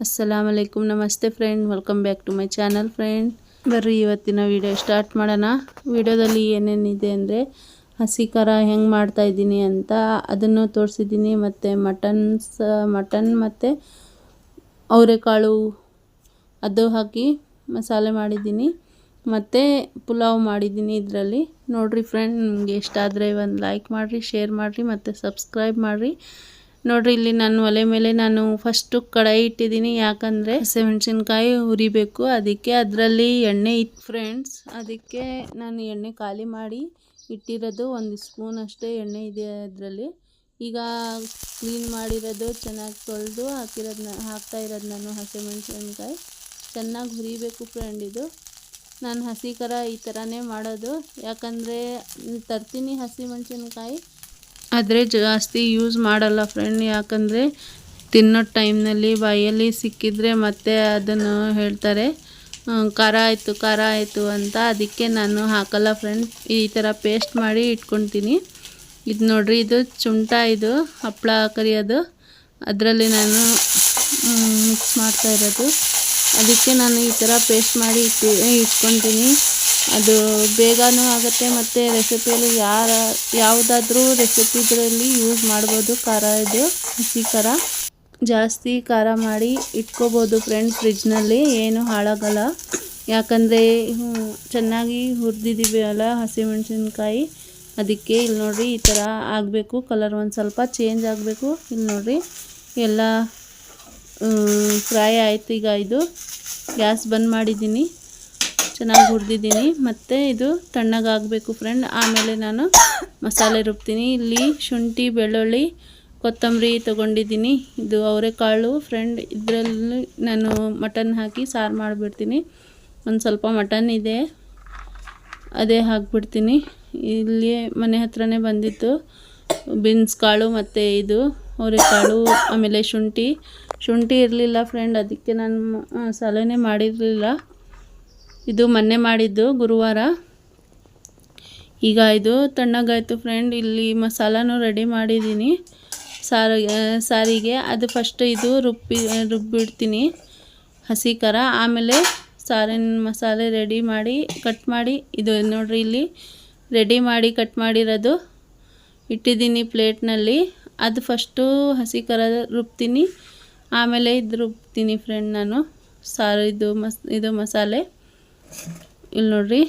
अस्सलामुअलैकुम नमस्ते friend welcome back to my channel friend ಬರ್ರಿ ಇವತ್ತಿನ ವಿಡಿಯೋ ಸ್ಟಾರ್ಟ್ ಮಾಡೋಣ ವಿಡಿಯೋದಲ್ಲಿ ಏನೇನಿದೆ ಅಂದರೆ ಹಸಿ ಖಾರ ಹೆಂಗೆ ಮಾಡ್ತಾ ಇದ್ದೀನಿ ಅಂತ ಅದನ್ನು ತೋರಿಸಿದ್ದೀನಿ ಮತ್ತು ಮಟನ್ ಮತ್ತು ಅವರೆಕಾಳು ಅದು ಹಾಕಿ ಮಸಾಲೆ ಮಾಡಿದ್ದೀನಿ ಮತ್ತು ಪುಲಾವ್ ಮಾಡಿದ್ದೀನಿ ಇದರಲ್ಲಿ ನೋಡ್ರಿ ಫ್ರೆಂಡ್ ನಿಮಗೆ ಇಷ್ಟ ಆದರೆ ಒಂದು ಲೈಕ್ ಮಾಡಿರಿ ಶೇರ್ ಮಾಡಿರಿ ಮತ್ತು ಸಬ್ಸ್ಕ್ರೈಬ್ ಮಾಡಿರಿ ನೋಡ್ರಿ ಇಲ್ಲಿ ನಾನು ಒಲೆ ಮೇಲೆ ನಾನು ಫಸ್ಟ್ ಕಡಾಯಿ ಇಟ್ಟಿದ್ದೀನಿ ಯಾಕಂದರೆ ಹಸಿಮೆಣಸಿನಕಾಯಿ ಹುರಿಬೇಕು ಅದಕ್ಕೆ ಅದರಲ್ಲಿ ಎಣ್ಣೆ ಇತ್ತು ಫ್ರೆಂಡ್ಸ್ ಅದಕ್ಕೆ ನಾನು ಎಣ್ಣೆ ಖಾಲಿ ಮಾಡಿ ಇಟ್ಟಿರೋದು ಒಂದು ಸ್ಪೂನ್ ಅಷ್ಟೇ ಎಣ್ಣೆ ಇದೆ ಅದರಲ್ಲಿ ಈಗ ಕ್ಲೀನ್ ಮಾಡಿರೋದು ಚೆನ್ನಾಗಿ ತೊಳೆದು ಹಾಕ್ತಾ ಇರೋದು ನಾನು ಹಸಿಮೆಣಸಿನಕಾಯಿ ಚೆನ್ನಾಗಿ ಹುರಿಬೇಕು ಫ್ರೆಂಡ್ ಇದು ನಾನು ಹಸಿ ಖಾರ ಈ ಥರನೇ ಮಾಡೋದು ಯಾಕಂದರೆ ತರ್ತೀನಿ ಹಸಿಮೆಣಸಿನಕಾಯಿ ಆದರೆ ಜಾಸ್ತಿ ಯೂಸ್ ಮಾಡಲ್ಲ ಫ್ರೆಂಡ್ ಯಾಕಂದರೆ ತಿನ್ನೋ ಟೈಮ್ನಲ್ಲಿ ಬಾಯಲ್ಲಿ ಸಿಕ್ಕಿದರೆ ಮತ್ತೆ ಅದನ್ನು ಹೇಳ್ತಾರೆ ಖಾರ ಆಯಿತು ಅಂತ ಅದಕ್ಕೆ ನಾನು ಹಾಕಲ್ಲ ಫ್ರೆಂಡ್ ಈ ಥರ ಪೇಸ್ಟ್ ಮಾಡಿ ಇಟ್ಕೊತೀನಿ ಇದು ನೋಡ್ರಿ ಇದು ಚುಂಟ ಇದು ಹಪ್ಪಳ ಕರಿಯೋದು ಅದರಲ್ಲಿ ನಾನು ಮಿಕ್ಸ್ ಮಾಡ್ತಾ ಇರೋದು ಅದಕ್ಕೆ ನಾನು ಈ ಥರ ಪೇಸ್ಟ್ ಮಾಡಿ ಇಟ್ಕೊತೀನಿ ಅದು ಬೇಗನೂ ಆಗುತ್ತೆ ಮತ್ತು ರೆಸಿಪಿಯಲ್ಲಿ ಯಾವುದಾದ್ರೂ ರೆಸಿಪಿಗಳಲ್ಲಿ ಯೂಸ್ ಮಾಡ್ಬೋದು ಖಾರ ಇದು ಹಸಿ ಖಾರ ಜಾಸ್ತಿ ಖಾರ ಮಾಡಿ ಇಟ್ಕೋಬೋದು ಫ್ರೆಂಡ್ ಫ್ರಿಜ್ನಲ್ಲಿ ಏನು ಹಾಳಾಗಲ್ಲ ಯಾಕಂದರೆ ಚೆನ್ನಾಗಿ ಹುರಿದಿದ್ದೀವಿ ಅಲ್ಲ ಹಸಿಮೆಣಸಿನ್ಕಾಯಿ ಅದಕ್ಕೆ ಇಲ್ಲಿ ನೋಡಿರಿ ಈ ಥರ ಆಗಬೇಕು ಕಲರ್ ಒಂದು ಸ್ವಲ್ಪ ಚೇಂಜ್ ಆಗಬೇಕು ಇಲ್ಲಿ ನೋಡಿರಿ ಎಲ್ಲ ಫ್ರೈ ಆಯ್ತು ಈಗ ಇದು ಗ್ಯಾಸ್ ಬಂದ್ ಮಾಡಿದ್ದೀನಿ ಚೆನ್ನಾಗಿ ಹುರಿದಿದ್ದೀನಿ ಮತ್ತು ಇದು ತಣ್ಣಗಾಗಬೇಕು ಫ್ರೆಂಡ್ ಆಮೇಲೆ ನಾನು ಮಸಾಲೆ ರುಬ್ತೀನಿ ಇಲ್ಲಿ ಶುಂಠಿ ಬೆಳ್ಳುಳ್ಳಿ ಕೊತ್ತಂಬರಿ ತೊಗೊಂಡಿದ್ದೀನಿ ಇದು ಅವರೆಕಾಳು ಫ್ರೆಂಡ್ ಇದರಲ್ಲಿ ನಾನು ಮಟನ್ ಹಾಕಿ ಸಾರು ಮಾಡಿಬಿಡ್ತೀನಿ ಒಂದು ಸ್ವಲ್ಪ ಮಟನ್ ಇದೆ ಅದೇ ಹಾಕ್ಬಿಡ್ತೀನಿ ಇಲ್ಲಿ ಮನೆ ಹತ್ರನೇ ಬಂದಿತ್ತು ಬೀನ್ಸ್ ಕಾಳು ಮತ್ತು ಇದು ಅವರೆಕಾಳು ಆಮೇಲೆ ಶುಂಠಿ ಇರಲಿಲ್ಲ ಫ್ರೆಂಡ್ ಅದಕ್ಕೆ ನಾನು ಮಸಾಲೆನೇ ಮಾಡಿರಲಿಲ್ಲ ಇದು ಮೊನ್ನೆ ಮಾಡಿದ್ದು ಗುರುವಾರ ಈಗ ಇದು ತಣ್ಣಗಾಯಿತು ಫ್ರೆಂಡ್ ಇಲ್ಲಿ ಮಸಾಲಾನು ರೆಡಿ ಮಾಡಿದ್ದೀನಿ ಸಾರಿಗೆ ಅದು ಫಸ್ಟ್ ಇದು ರುಬ್ಬಿಡ್ತೀನಿ ಹಸಿ ಖಾರ ಆಮೇಲೆ ಸಾರಿನ ಮಸಾಲೆ ರೆಡಿ ಮಾಡಿ ಕಟ್ ಮಾಡಿ ಇದು ನೋಡ್ರಿ ಇಲ್ಲಿ ರೆಡಿ ಮಾಡಿ ಕಟ್ ಮಾಡಿರೋದು ಇಟ್ಟಿದ್ದೀನಿ ಪ್ಲೇಟ್ನಲ್ಲಿ ಅದು ಫಸ್ಟು ಹಸಿ ಖಾರ ರುಬ್ತೀನಿ ಆಮೇಲೆ ಇದು ರುಬ್ತೀನಿ ಫ್ರೆಂಡ್ ನಾನು ಸಾರು ಇದು ಮಸಾಲೆ ಇಲ್ಲಿ ನೋಡ್ರಿ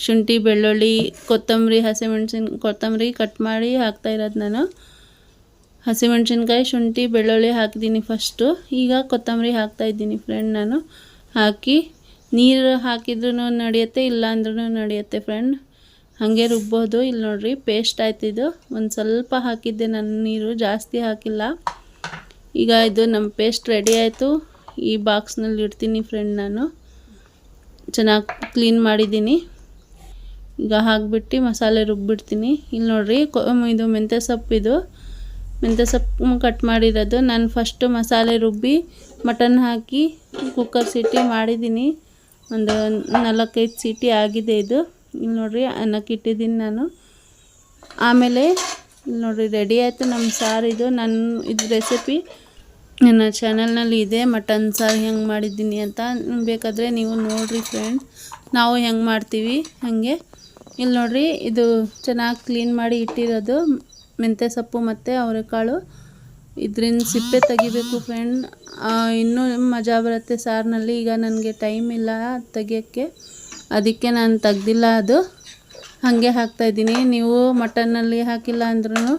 ಶುಂಠಿ ಬೆಳ್ಳುಳ್ಳಿ ಕೊತ್ತಂಬರಿ ಕಟ್ ಮಾಡಿ ಹಾಕ್ತಾ ಇರೋದು ನಾನು ಹಸಿಮೆಣ್ಸಿನ್ಕಾಯಿ ಶುಂಠಿ ಬೆಳ್ಳುಳ್ಳಿ ಹಾಕಿದ್ದೀನಿ ಫಸ್ಟು ಈಗ ಕೊತ್ತಂಬರಿ ಹಾಕ್ತಾಯಿದ್ದೀನಿ ಫ್ರೆಂಡ್ ನಾನು ಹಾಕಿ ನೀರು ಹಾಕಿದ್ರೂ ನಡೆಯುತ್ತೆ ಇಲ್ಲ ಅಂದ್ರೂ ನಡೆಯುತ್ತೆ ಫ್ರೆಂಡ್ ಹಾಗೆ ರುಬ್ಬೋದು ಇಲ್ಲಿ ನೋಡ್ರಿ ಪೇಸ್ಟ್ ಆಯ್ತಿದ್ದು ಒಂದು ಸ್ವಲ್ಪ ಹಾಕಿದ್ದೆ ನಾನು ನೀರು ಜಾಸ್ತಿ ಹಾಕಿಲ್ಲ ಈಗ ಇದು ನಮ್ಮ ಪೇಸ್ಟ್ ರೆಡಿ ಆಯಿತು ಈ ಬಾಕ್ಸ್ನಲ್ಲಿ ಇಡ್ತೀನಿ ಫ್ರೆಂಡ್ ನಾನು ಚೆನ್ನಾಗಿ ಕ್ಲೀನ್ ಮಾಡಿದ್ದೀನಿ ಈಗ ಹಾಕ್ಬಿಟ್ಟು ಮಸಾಲೆ ರುಬ್ಬಿಡ್ತೀನಿ ಇಲ್ಲಿ ನೋಡ್ರಿ ಇದು ಮೆಂತ್ಯ ಸೊಪ್ಪು ಕಟ್ ಮಾಡಿರೋದು ನಾನು ಫಸ್ಟು ಮಸಾಲೆ ರುಬ್ಬಿ ಮಟನ್ ಹಾಕಿ ಕುಕ್ಕರ್ ಸೀಟಿ ಮಾಡಿದ್ದೀನಿ ಒಂದು 4-5 ಸೀಟಿ ಆಗಿದೆ ಇದು ಇಲ್ಲಿ ನೋಡ್ರಿ ಅನ್ನಕ್ಕೆ ಇಟ್ಟಿದ್ದೀನಿ ನಾನು ಆಮೇಲೆ ಇಲ್ಲಿ ನೋಡ್ರಿ ರೆಡಿ ಆಯಿತು ನಮ್ಮ ಸಾರು ಇದು ಇದು ರೆಸಿಪಿ ನನ್ನ ಚಾನಲ್ನಲ್ಲಿ ಇದೆ ಮಟನ್ ಸಾರು ಹೆಂಗೆ ಮಾಡಿದ್ದೀನಿ ಅಂತ ಬೇಕಾದರೆ ನೀವು ನೋಡಿರಿ ಫ್ರೆಂಡ್ ನಾವು ಹೆಂಗೆ ಮಾಡ್ತೀವಿ ಹಾಗೆ ಇಲ್ಲಿ ನೋಡಿರಿ ಇದು ಚೆನ್ನಾಗಿ ಕ್ಲೀನ್ ಮಾಡಿ ಇಟ್ಟಿರೋದು ಮೆಂತ್ಯ ಸೊಪ್ಪು ಮತ್ತು ಅವರೆಕಾಳು ಇದರಿಂದ ಸಿಪ್ಪೆ ತೆಗಿಬೇಕು ಫ್ರೆಂಡ್ ಇನ್ನೂ ಮಜಾ ಬರುತ್ತೆ ಸಾರಿನಲ್ಲಿ ಈಗ ನನಗೆ ಟೈಮ್ ಇಲ್ಲ ತೆಗಿಯೋಕ್ಕೆ ಅದಕ್ಕೆ ನಾನು ತೆಗ್ದಿಲ್ಲ ಅದು ಹಾಗೆ ಹಾಕ್ತಾಯಿದ್ದೀನಿ ನೀವು ಮಟನ್ನಲ್ಲಿ ಹಾಕಿಲ್ಲ ಅಂದ್ರೂ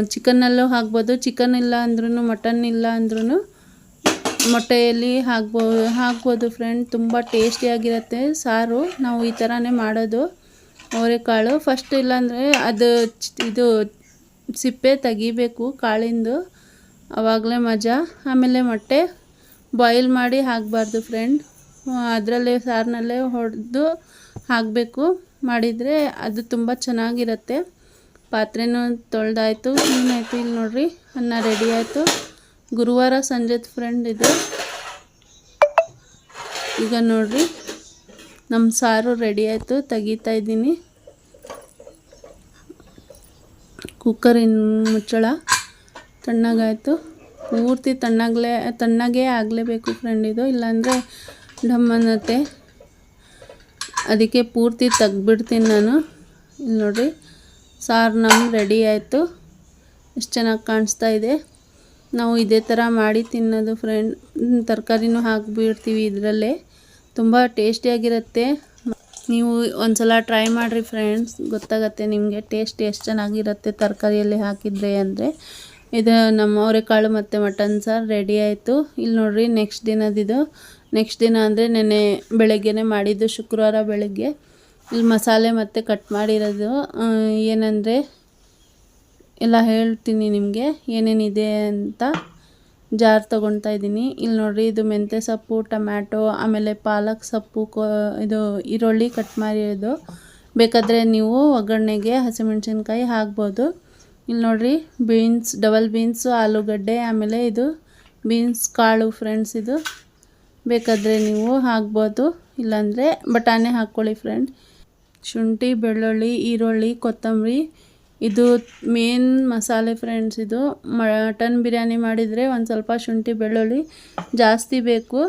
ಚಿಕನ್ನಲ್ಲೂ ಹಾಕ್ಬೋದು ಚಿಕನ್ ಇಲ್ಲ ಅಂದ್ರೂ ಮಟನ್ ಇಲ್ಲ ಅಂದ್ರೂ ಮೊಟ್ಟೆಯಲ್ಲಿ ಹಾಕ್ಬೋದು ಫ್ರೆಂಡ್ ತುಂಬ ಟೇಸ್ಟಿಯಾಗಿರುತ್ತೆ ಸಾರು ನಾವು ಈ ಥರನೇ ಮಾಡೋದು ಅವರೆಕಾಳು ಫಸ್ಟ್ ಇಲ್ಲಾಂದರೆ ಅದು ಇದು ಸಿಪ್ಪೆ ತೆಗಿಬೇಕು ಕಾಳಿಂದು ಆವಾಗಲೇ ಮಜಾ ಆಮೇಲೆ ಮೊಟ್ಟೆ ಬಾಯ್ಲ್ ಮಾಡಿ ಹಾಕಬಾರ್ದು ಫ್ರೆಂಡ್ ಅದರಲ್ಲೇ ಸಾರಿನಲ್ಲೇ ಹೊಡೆದು ಹಾಕಬೇಕು ಮಾಡಿದರೆ ಅದು ತುಂಬ ಚೆನ್ನಾಗಿರುತ್ತೆ ಪಾತ್ರೆನೂ ತೊಳೆದಾಯ್ತು ಕ್ಲೀನಾಯಿತು ಇಲ್ಲಿ ನೋಡ್ರಿ ಅನ್ನ ರೆಡಿ ಆಯಿತು ಗುರುವಾರ ಸಂಜೆದು ಫ್ರೆಂಡ್ ಇದು ಈಗ ನೋಡ್ರಿ ನಮ್ಮ ಸಾರು ರೆಡಿ ಆಯಿತು ತೆಗಿತಾ ಇದ್ದೀನಿ ಕುಕ್ಕರಿನ ಮುಚ್ಚಳ ತಣ್ಣಗಾಯಿತು ಪೂರ್ತಿ ತಣ್ಣಗೆ ಆಗಲೇಬೇಕು ಫ್ರೆಂಡ್ ಇದು, ಇಲ್ಲಾಂದರೆ ಡಮ್ ಅನ್ನತ್ತೆ. ಅದಕ್ಕೆ ಪೂರ್ತಿ ತೆಗ್ದುಬಿಡ್ತೀನಿ ನಾನು. ಇಲ್ಲಿ ನೋಡಿರಿ, ಸಾರು ನಮ್ಗೆ ರೆಡಿ ಆಯಿತು. ಎಷ್ಟು ಚೆನ್ನಾಗಿ ಕಾಣಿಸ್ತಾ ಇದೆ. ನಾವು ಇದೇ ಥರ ಮಾಡಿ ತಿನ್ನೋದು ಫ್ರೆಂಡ್. ತರಕಾರಿನೂ ಹಾಕಿಬಿಡ್ತೀವಿ ಇದರಲ್ಲೇ. ತುಂಬ ಟೇಸ್ಟಿಯಾಗಿರುತ್ತೆ. ನೀವು ಒಂದು ಸಲ ಟ್ರೈ ಮಾಡಿರಿ ಫ್ರೆಂಡ್ಸ್, ಗೊತ್ತಾಗತ್ತೆ ನಿಮಗೆ ಟೇಸ್ಟ್ ಎಷ್ಟು ಚೆನ್ನಾಗಿರುತ್ತೆ ತರಕಾರಿಯಲ್ಲಿ ಹಾಕಿದರೆ ಅಂದರೆ. ಇದು ನಮ್ಮ ಅವರೆಕಾಳು ಮತ್ತು ಮಟನ್ ಸಾರು ರೆಡಿ ಆಯಿತು. ಇಲ್ಲಿ ನೋಡಿರಿ, ನೆಕ್ಸ್ಟ್ ದಿನ ಅಂದರೆ ನೆನ್ನೆ ಬೆಳಗ್ಗೆನೇ ಮಾಡಿದ್ದು, ಶುಕ್ರವಾರ ಬೆಳಗ್ಗೆ. ಇಲ್ಲಿ ಮಸಾಲೆ ಮತ್ತು ಕಟ್ ಮಾಡಿರೋದು ಏನಂದರೆ ಎಲ್ಲ ಹೇಳ್ತೀನಿ ನಿಮಗೆ ಏನೇನಿದೆ ಅಂತ. ಜಾರ್ ತೊಗೊಳ್ತಾ ಇದ್ದೀನಿ. ಇಲ್ಲಿ ನೋಡಿರಿ, ಇದು ಮೆಂತ್ಯ ಸೊಪ್ಪು, ಟೊಮ್ಯಾಟೊ, ಆಮೇಲೆ ಪಾಲಕ್ ಸೊಪ್ಪು, ಇದು ಈರುಳ್ಳಿ ಕಟ್ ಮಾಡಿರೋದು. ಬೇಕಾದರೆ ನೀವು ಒಗ್ಗರಣೆಗೆ ಹಸಿಮೆಣ್ಸಿನ್ಕಾಯಿ ಹಾಕ್ಬೋದು. ಇಲ್ಲಿ ನೋಡಿರಿ, ಡಬಲ್ ಬೀನ್ಸು, ಆಲೂಗಡ್ಡೆ, ಆಮೇಲೆ ಇದು ಬೀನ್ಸ್ ಕಾಳು ಫ್ರೆಂಡ್ಸ್. ಇದು ಬೇಕಾದರೆ ನೀವು ಹಾಕ್ಬೋದು, ಇಲ್ಲಾಂದರೆ ಬಟಾಣಿ ಹಾಕ್ಕೊಳ್ಳಿ ಫ್ರೆಂಡ್. ಶುಂಠಿ, ಬೆಳ್ಳುಳ್ಳಿ, ಈರುಳ್ಳಿ, ಕೊತ್ತಂಬರಿ, ಇದು ಮೇನ್ ಮಸಾಲೆ ಫ್ರೆಂಡ್ಸ್. ಇದು ಮಟನ್ ಬಿರಿಯಾನಿ ಮಾಡಿದರೆ ಒಂದು ಸ್ವಲ್ಪ ಶುಂಠಿ ಬೆಳ್ಳುಳ್ಳಿ ಜಾಸ್ತಿ ಬೇಕು.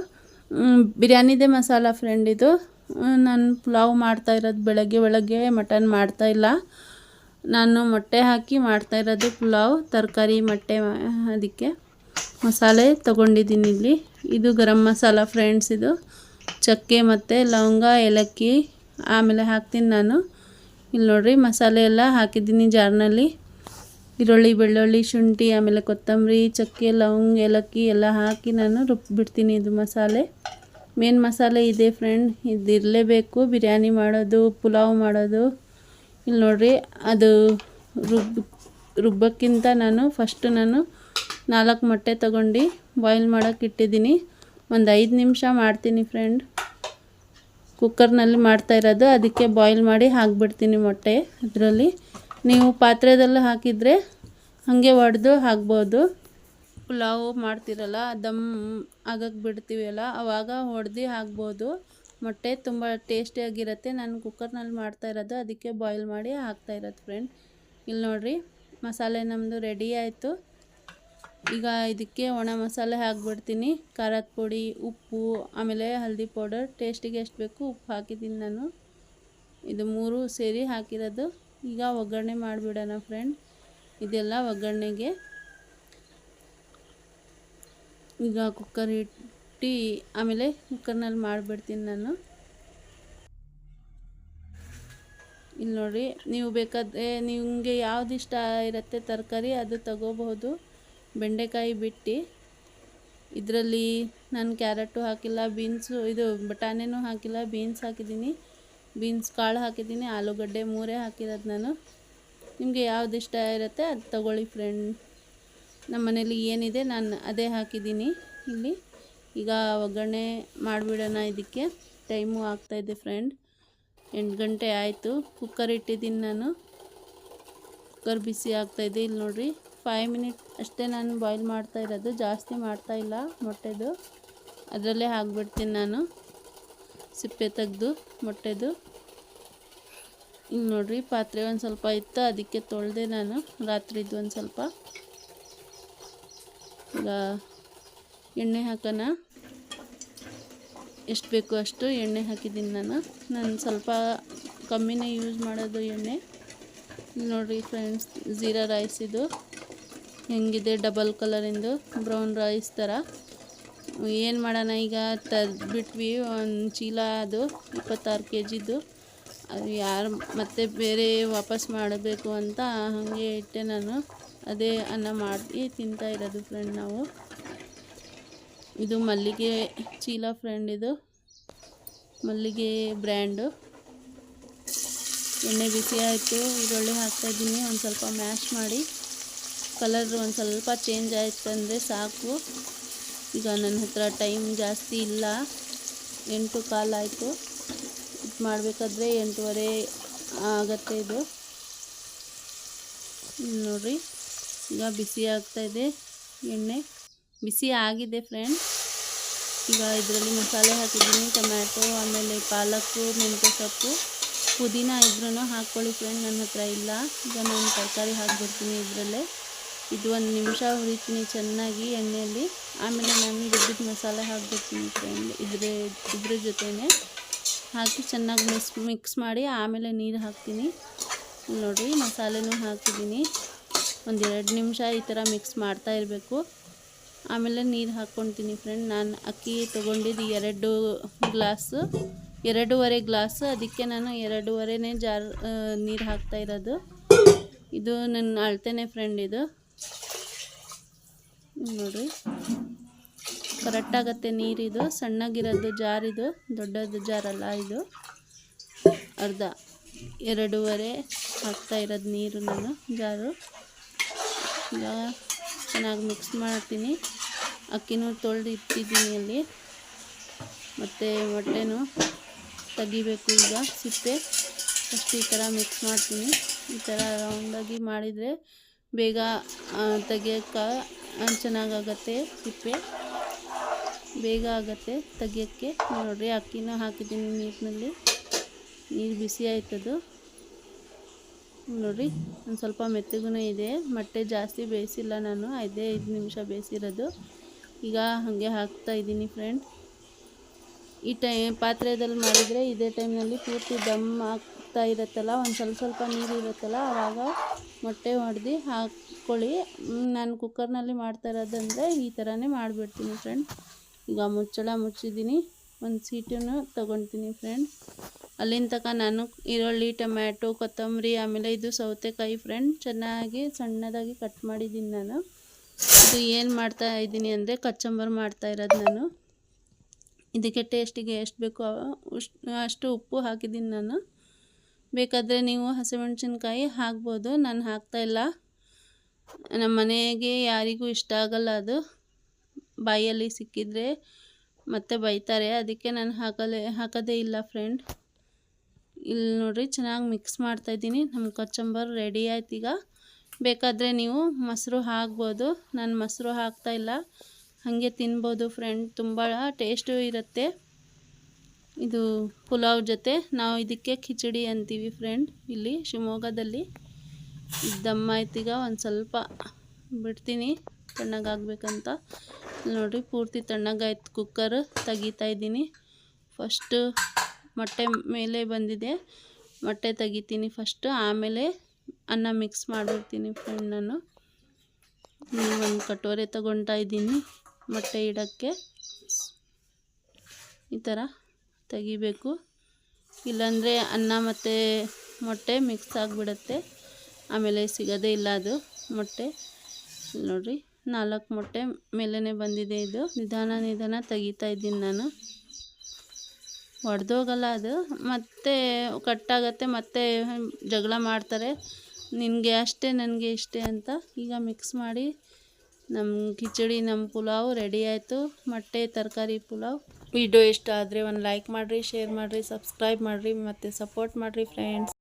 ಬಿರಿಯಾನಿದೇ ಮಸಾಲ ಫ್ರೆಂಡ್ ಇದು. ನಾನು ಪುಲಾವ್ ಮಾಡ್ತಾಯಿರೋದು ಬೆಳಗ್ಗೆ ಮಟನ್ ಮಾಡ್ತಾಯಿಲ್ಲ. ನಾನು ಮೊಟ್ಟೆ ಹಾಕಿ ಮಾಡ್ತಾಯಿರೋದು ಪುಲಾವ್, ತರಕಾರಿ ಮೊಟ್ಟೆ. ಅದಕ್ಕೆ ಮಸಾಲೆ ತೊಗೊಂಡಿದ್ದೀನಿ ಇಲ್ಲಿ. ಇದು ಗರಂ ಮಸಾಲ ಫ್ರೆಂಡ್ಸ್. ಇದು ಚಕ್ಕೆ ಮತ್ತು ಲವಂಗ, ಏಲಕ್ಕಿ ಆಮೇಲೆ ಹಾಕ್ತೀನಿ ನಾನು. ಇಲ್ಲಿ ನೋಡಿರಿ, ಮಸಾಲೆ ಎಲ್ಲ ಹಾಕಿದ್ದೀನಿ ಜಾರ್ನಲ್ಲಿ. ಈರುಳ್ಳಿ, ಬೆಳ್ಳುಳ್ಳಿ, ಶುಂಠಿ, ಆಮೇಲೆ ಕೊತ್ತಂಬರಿ, ಚಕ್ಕೆ, ಲವಂಗ, ಏಲಕ್ಕಿ ಎಲ್ಲ ಹಾಕಿ ನಾನು ರುಬ್ಬಿಬಿಡ್ತೀನಿ. ಇದು ಮಸಾಲೆ, ಮೇನ್ ಮಸಾಲೆ ಇದೆ ಫ್ರೆಂಡ್. ಇದು ಇರಲೇಬೇಕು ಬಿರಿಯಾನಿ ಮಾಡೋದು, ಪುಲಾವ್ ಮಾಡೋದು. ಇಲ್ಲಿ ನೋಡಿರಿ, ಅದು ರುಬ್ಬಕ್ಕಿಂತ ಫಸ್ಟು ನಾನು 4 ಮೊಟ್ಟೆ ತೊಗೊಂಡು ಬಾಯ್ಲ್ ಮಾಡೋಕ್ಕೆ ಇಟ್ಟಿದ್ದೀನಿ. ಒಂದು 5 ನಿಮಿಷ ಮಾಡ್ತೀನಿ ಫ್ರೆಂಡ್. ಕುಕ್ಕರ್ನಲ್ಲಿ ಮಾಡ್ತಾಯಿರೋದು, ಅದಕ್ಕೆ ಬಾಯ್ಲ್ ಮಾಡಿ ಹಾಕಿಬಿಡ್ತೀನಿ ಮೊಟ್ಟೆ ಅದರಲ್ಲಿ. ನೀವು ಪಾತ್ರೆದಲ್ಲಿ ಹಾಕಿದರೆ ಹಾಗೆ ಒಡೆದು ಹಾಕ್ಬೋದು. ಪುಲಾವ್ ಮಾಡ್ತಿರಲ್ಲ, ದಮ್ ಆಗಕ್ಕೆ ಬಿಡ್ತೀವಲ್ಲ, ಆವಾಗ ಹೊಡೆದು ಹಾಕ್ಬೋದು. ಮೊಟ್ಟೆ ತುಂಬ ಟೇಸ್ಟಿಯಾಗಿರುತ್ತೆ. ನಾನು ಕುಕ್ಕರ್ನಲ್ಲಿ ಮಾಡ್ತಾಯಿರೋದು, ಅದಕ್ಕೆ ಬಾಯ್ಲ್ ಮಾಡಿ ಹಾಕ್ತಾಯಿರೋದು ಫ್ರೆಂಡ್. ಇಲ್ಲಿ ನೋಡಿರಿ, ಮಸಾಲೆ ನಮ್ಮದು ರೆಡಿ ಆಯಿತು. ಈಗ ಇದಕ್ಕೆ ಒಣ ಮಸಾಲೆ ಹಾಕ್ಬಿಡ್ತೀನಿ. ಖಾರದ ಪುಡಿ, ಉಪ್ಪು, ಆಮೇಲೆ ಹಲ್ದಿ ಪೌಡರ್, ಟೇಸ್ಟಿಗೆ ಎಷ್ಟು ಬೇಕು ಉಪ್ಪು ಹಾಕಿದ್ದೀನಿ ನಾನು. ಇದು 3 ಸೇರಿ ಹಾಕಿರೋದು. ಈಗ ಒಗ್ಗರಣೆ ಮಾಡಿಬಿಡೋಣ ಫ್ರೆಂಡ್. ಇದೆಲ್ಲ ಒಗ್ಗರಣೆಗೆ ಈಗ ಕುಕ್ಕರ್ ಇಟ್ಟು ಆಮೇಲೆ ಕುಕ್ಕರ್ನಲ್ಲಿ ಮಾಡಿಬಿಡ್ತೀನಿ ನಾನು. ಇಲ್ಲಿ ನೋಡಿ, ನೀವು ಬೇಕಾದರೆ ನಿಮಗೆ ಯಾವ್ದು ಇಷ್ಟ ಇರುತ್ತೆ ತರಕಾರಿ ಅದು ತಗೋಬಹುದು. ಬೆಂಡೆಕಾಯಿ ಬಿಟ್ಟು ಇದರಲ್ಲಿ ನಾನು ಕ್ಯಾರೆಟು ಹಾಕಿಲ್ಲ, ಬೀನ್ಸು ಇದು ಬಟಾಣಿನೂ ಹಾಕಿಲ್ಲ, ಬೀನ್ಸ್ ಹಾಕಿದ್ದೀನಿ, ಬೀನ್ಸ್ ಕಾಳು ಹಾಕಿದ್ದೀನಿ, ಆಲೂಗಡ್ಡೆ 3 ಹಾಕಿರೋದು ನಾನು. ನಿಮಗೆ ಯಾವ್ದು ಇಷ್ಟ ಇರುತ್ತೆ ಅದು ತಗೊಳ್ಳಿ ಫ್ರೆಂಡ್. ನಮ್ಮ ಮನೇಲಿ ಏನಿದೆ ನಾನು ಅದೇ ಹಾಕಿದ್ದೀನಿ ಇಲ್ಲಿ. ಈಗ ಒಗ್ಗರಣೆ ಮಾಡಿಬಿಡೋಣ. ಇದಕ್ಕೆ ಟೈಮು ಆಗ್ತಾಯಿದೆ ಫ್ರೆಂಡ್, 8 ಗಂಟೆ ಆಯಿತು. ಕುಕ್ಕರ್ ಇಟ್ಟಿದ್ದೀನಿ ನಾನು. ಕುಕ್ಕರ್ ಬಿಸಿ ಆಗ್ತಾಯಿದೆ. ಇಲ್ಲಿ ನೋಡಿರಿ, 5 ಮಿನಿಟ್ ಅಷ್ಟೇ ನಾನು ಬಾಯ್ಲ್ ಮಾಡ್ತಾಯಿರೋದು, ಜಾಸ್ತಿ ಮಾಡ್ತಾಯಿಲ್ಲ ಮೊಟ್ಟೆದು. ಅದರಲ್ಲೇ ಹಾಕ್ಬಿಡ್ತೀನಿ ನಾನು ಸಿಪ್ಪೆ ತೆಗೆದು ಮೊಟ್ಟೆದು. ಇಲ್ಲಿ ನೋಡಿರಿ, ಪಾತ್ರೆ ಒಂದು ಸ್ವಲ್ಪ ಇತ್ತು, ಅದಕ್ಕೆ ತೊಳೆದೆ ನಾನು ರಾತ್ರಿದ್ದು ಒಂದು ಸ್ವಲ್ಪ. ಈಗ ಎಣ್ಣೆ ಹಾಕೋಣ. ಎಷ್ಟು ಬೇಕು ಅಷ್ಟು ಎಣ್ಣೆ ಹಾಕಿದ್ದೀನಿ ನಾನು ಸ್ವಲ್ಪ ಕಮ್ಮಿನೇ ಯೂಸ್ ಮಾಡೋದು ಎಣ್ಣೆ. ನೋಡಿರಿ ಫ್ರೆಂಡ್ಸ್, ಜೀರಾ ರೈಸ್ ಇದು ಹೆಂಗಿದೆ, ಡಬಲ್ ಕಲರಿಂದು ಬ್ರೌನ್ ರೈಸ್ ಥರ. ಏನು ಮಾಡೋಣ, ಈಗ ಬಿಟ್ವಿ ಒಂದು ಚೀಲ, ಅದು 26 kgದು. ಅದು ಯಾರು ಮತ್ತೆ ಬೇರೆ ವಾಪಸ್ ಮಾಡಬೇಕು ಅಂತ ಹಾಗೆ ಇಟ್ಟೆ ನಾನು. ಅದೇ ಅನ್ನ ಮಾಡಿ ತಿಂತಾ ಇರೋದು ಫ್ರೆಂಡ್ ನಾವು. ಇದು ಮಲ್ಲಿಗೆ ಚೀಲ ಫ್ರೆಂಡ್, ಇದು ಮಲ್ಲಿಗೆ ಬ್ರ್ಯಾಂಡು. ಎಣ್ಣೆ ಬಿಸಿ ಆಯಿತು, ಈರುಳ್ಳಿ ಹಾಕ್ತಾಯಿದ್ದೀನಿ. ಒಂದು ಸ್ವಲ್ಪ ಮ್ಯಾಶ್ ಮಾಡಿ ಕಲರ್ ಒಂದು ಸ್ವಲ್ಪ ಚೇಂಜ್ ಆಯ್ತು ಅಂದರೆ ಸಾಕು. ಈಗ ನನ್ನ ಹತ್ರ ಟೈಮ್ ಜಾಸ್ತಿ ಇಲ್ಲ, 8:15 ಆಯಿತು. ಇದು ಮಾಡಬೇಕಾದ್ರೆ 8:15 ಆಗತ್ತೆ. ಇದು ನೋಡಿರಿ, ಈಗ ಬಿಸಿ ಆಗ್ತಾಯಿದೆ, ಎಣ್ಣೆ ಬಿಸಿ ಆಗಿದೆ ಫ್ರೆಂಡ್. ಈಗ ಇದರಲ್ಲಿ ಮಸಾಲೆ ಹಾಕಿದ್ದೀನಿ, ಟೊಮ್ಯಾಟೊ, ಆಮೇಲೆ ಪಾಲಕ್ಕು, ಮೆಂತ್ಯ ಸೊಪ್ಪು, ಪುದೀನ ಇದ್ರೂ ಹಾಕ್ಕೊಳ್ಳಿ ಫ್ರೆಂಡ್. ನನ್ನ ಹತ್ರ ಇಲ್ಲ. ಈಗ ನಾನು ತರಕಾರಿ ಹಾಕ್ಬಿಡ್ತೀನಿ ಇದರಲ್ಲೇ. ಇದು 1 ನಿಮಿಷ ಹುರಿತೀನಿ ಚೆನ್ನಾಗಿ ಎಣ್ಣೆಯಲ್ಲಿ. ಆಮೇಲೆ ನಾನು ರುಬ್ಬಿದ ಮಸಾಲೆ ಹಾಕ್ಬಿಡ್ತೀನಿ ಫ್ರೆಂಡ್. ಇದ್ರ ಜೊತೆನೇ ಹಾಕಿ ಚೆನ್ನಾಗಿ ಮಿಕ್ಸ್ ಮಾಡಿ ಆಮೇಲೆ ನೀರು ಹಾಕ್ತೀನಿ. ನೋಡಿರಿ ಮಸಾಲೆನೂ ಹಾಕಿದ್ದೀನಿ. 1-2 ನಿಮಿಷ ಈ ಥರ ಮಿಕ್ಸ್ ಮಾಡ್ತಾ ಇರಬೇಕು. ಆಮೇಲೆ ನೀರು ಹಾಕ್ಕೊತೀನಿ ಫ್ರೆಂಡ್. ನಾನು ಅಕ್ಕಿ ತೊಗೊಂಡಿದ್ದು 2.5 ಗ್ಲಾಸು, ಅದಕ್ಕೆ ನಾನು 2.5 ಜಾರ್ ನೀರು ಹಾಕ್ತಾ ಇರೋದು. ಇದು ನನ್ನ ಅಳತೆನೇ ಫ್ರೆಂಡ್. ಇದು ನೋಡಿರಿ ಕರೆಕ್ಟಾಗತ್ತೆ ನೀರಿದು. ಸಣ್ಣಗಿರೋದು ಜಾರಿದು, ದೊಡ್ಡದು ಜಾರಲ್ಲ ಇದು. ಅರ್ಧ 2.5 ಹಾಕ್ತಾ ಇರೋದು ನೀರು ನಾನು ಜಾರು. ಈಗ ಚೆನ್ನಾಗಿ ಮಿಕ್ಸ್ ಮಾಡ್ತೀನಿ. ಅಕ್ಕಿನೂ ತೊಳೆದು ಇಟ್ಟಿದ್ದೀನಿ ಅಲ್ಲಿ. ಮತ್ತು ಮೊಟ್ಟೆನೂ ತೆಗಿಬೇಕು ಈಗ ಸಿಪ್ಪೆ. ಫಸ್ಟ್ ಈ ಥರ ಮಿಕ್ಸ್ ಮಾಡ್ತೀನಿ. ಈ ಥರ ರೌಂಡಾಗಿ ಮಾಡಿದರೆ ಬೇಗ ತೆಗಿಯೋಕ್ಕೆ ಚೆನ್ನಾಗಾಗತ್ತೆ. ಸಿಪ್ಪೆ ಬೇಗ ಆಗುತ್ತೆ ತೆಗಿಯೋಕ್ಕೆ. ನೋಡಿರಿ ಅಕ್ಕಿನೂ ಹಾಕಿದ್ದೀನಿ ನೀರಿನಲ್ಲಿ. ನೀರು ಬಿಸಿ ಆಯ್ತದು ನೋಡಿರಿ. ಒಂದು ಸ್ವಲ್ಪ ಮೆತ್ತಗೂ ಇದೆ. ಮೊಟ್ಟೆ ಜಾಸ್ತಿ ಬೇಯಿಸಿಲ್ಲ ನಾನು, 5 ನಿಮಿಷ ಬೇಯಿಸಿರೋದು. ಈಗ ಹಾಗೆ ಹಾಕ್ತಾಯಿದ್ದೀನಿ ಫ್ರೆಂಡ್. ಈ ಪಾತ್ರೆಯಲ್ಲಿ ಮಾಡಿದರೆ ಇದೇ ಟೈಮ್ನಲ್ಲಿ ಪೂರ್ತಿ ದಮ್ ಆಗ್ತಾ ಇರುತ್ತಲ್ಲ, ಒಂದು ಸ್ವಲ್ಪ ನೀರು ಇರುತ್ತಲ್ಲ, ಆವಾಗ ಮೊಟ್ಟೆ ಹೊಡೆದು ಹಾಕ್ಕೊಳ್ಳಿ. ನಾನು ಕುಕ್ಕರ್ನಲ್ಲಿ ಮಾಡ್ತಾ ಇರೋದಂದರೆ ಈ ಥರನೇ ಮಾಡಿಬಿಡ್ತೀನಿ ಫ್ರೆಂಡ್. ಈಗ ಮುಚ್ಚಳ ಮುಚ್ಚಿದ್ದೀನಿ. ಒಂದು ಸೀಟನ್ನು ತೊಗೊಳ್ತೀನಿ ಫ್ರೆಂಡ್. ಅಲ್ಲಿನ ತನಕ ನಾನು ಈರುಳ್ಳಿ, ಟೊಮ್ಯಾಟೊ, ಕೊತ್ತಂಬರಿ, ಆಮೇಲೆ ಇದು ಸೌತೆಕಾಯಿ ಫ್ರೆಂಡ್ ಚೆನ್ನಾಗಿ ಸಣ್ಣದಾಗಿ ಕಟ್ ಮಾಡಿದ್ದೀನಿ ನಾನು. ಇದು ಏನು ಮಾಡ್ತಾ ಇದ್ದೀನಿ ಅಂದರೆ ಕಚ್ಚಂಬರ್ ಮಾಡ್ತಾ ಇರೋದು ನಾನು. ಇದಕ್ಕೆ ಟೇಸ್ಟಿಗೆ ಎಷ್ಟು ಬೇಕೋ ಅಷ್ಟು ಉಪ್ಪು ಹಾಕಿದ್ದೀನಿ ನಾನು. ಬೇಕಾದರೆ ನೀವು ಹಸಿಮೆಣಸಿನ್ಕಾಯಿ ಹಾಕ್ಬೋದು. ನಾನು ಹಾಕ್ತಾಯಿಲ್ಲ. ನಮ್ಮ ಮನೆಗೆ ಯಾರಿಗೂ ಇಷ್ಟ ಆಗಲ್ಲ ಅದು. ಬಾಯಲ್ಲಿ ಸಿಕ್ಕಿದರೆ ಮತ್ತೆ ಬೈತಾರೆ, ಅದಕ್ಕೆ ನಾನು ಹಾಕೋದೇ ಇಲ್ಲ ಫ್ರೆಂಡ್. ಇಲ್ಲಿ ನೋಡಿರಿ ಚೆನ್ನಾಗಿ ಮಿಕ್ಸ್ ಮಾಡ್ತಾಯಿದ್ದೀನಿ. ನಮ್ಮ ಕಚಂಬರ್ ರೆಡಿ ಆಯ್ತು. ಈಗ ಬೇಕಾದರೆ ನೀವು ಮೊಸರು ಹಾಕ್ಬೋದು. ನಾನು ಮೊಸರು ಹಾಕ್ತಾಯಿಲ್ಲ, ಹಾಗೆ ತಿನ್ಬೋದು ಫ್ರೆಂಡ್. ತುಂಬ ಟೇಸ್ಟು ಇರುತ್ತೆ ಇದು ಪುಲಾವ್ ಜೊತೆ. ನಾವು ಇದಕ್ಕೆ ಖಿಚಡಿ ಅಂತೀವಿ ಫ್ರೆಂಡ್ ಇಲ್ಲಿ ಶಿವಮೊಗ್ಗದಲ್ಲಿ. ದಮ್ಮ ಆಯ್ತು. ಈಗ ಒಂದು ಸ್ವಲ್ಪ ಬಿಡ್ತೀನಿ ತಣ್ಣಗಾಗಬೇಕಂತ. ನೋಡಿರಿ ಪೂರ್ತಿ ತಣ್ಣಗಾಯ್ತು ಕುಕ್ಕರ್. ತೆಗಿತಾ ಇದ್ದೀನಿ. ಫಸ್ಟು ಮೊಟ್ಟೆ ಮೇಲೆ ಬಂದಿದೆ, ಮೊಟ್ಟೆ ತೆಗಿತೀನಿ ಫಸ್ಟು. ಆಮೇಲೆ ಅನ್ನ ಮಿಕ್ಸ್ ಮಾಡಿಬಿಡ್ತೀನಿ ಫ್ರೆಂಡ್. ನಾನು ಒಂದು ಕಟೋರೆ ತೊಗೊಳ್ತಾ ಇದ್ದೀನಿ ಮೊಟ್ಟೆ ಇಡೋಕ್ಕೆ. ಈ ಥರ ತೆಗಿಬೇಕು, ಇಲ್ಲಾಂದರೆ ಅನ್ನ ಮತ್ತು ಮೊಟ್ಟೆ ಮಿಕ್ಸ್ ಆಗಿಬಿಡುತ್ತೆ. ಆಮೇಲೆ ಸಿಗೋದೇ ಇಲ್ಲ ಅದು ಮೊಟ್ಟೆ. ನೋಡಿರಿ 4 ಮೊಟ್ಟೆ ಮೇಲೇ ಬಂದಿದೆ. ಇದು ನಿಧಾನ ತೆಗಿತಾ ಇದ್ದೀನಿ ನಾನು. ಒಡೆದೋಗಲ್ಲ ಅದು, ಮತ್ತೆ ಕಟ್ಟಾಗತ್ತೆ, ಮತ್ತೆ ಜಗಳ ಮಾಡ್ತಾರೆ, ನಿನಗೆ ಅಷ್ಟೇ ನನಗೆ ಇಷ್ಟೇ ಅಂತ. ಈಗ ಮಿಕ್ಸ್ ಮಾಡಿ ನಮ್ಮ ಕಿಚಡಿ, ನಮ್ಮ ಪುಲಾವ್ ರೆಡಿ ಆಯಿತು. ಮೊಟ್ಟೆ ತರಕಾರಿ ಪುಲಾವ್. ವಿಡಿಯೋ ಇಷ್ಟ ಆದರೆ ಒಂದು ಲೈಕ್ ಮಾಡಿರಿ, ಶೇರ್ ಮಾಡಿರಿ, ಸಬ್ಸ್ಕ್ರೈಬ್ ಮಾಡಿರಿ ಮತ್ತು ಸಪೋರ್ಟ್ ಮಾಡಿರಿ ಫ್ರೆಂಡ್ಸ್.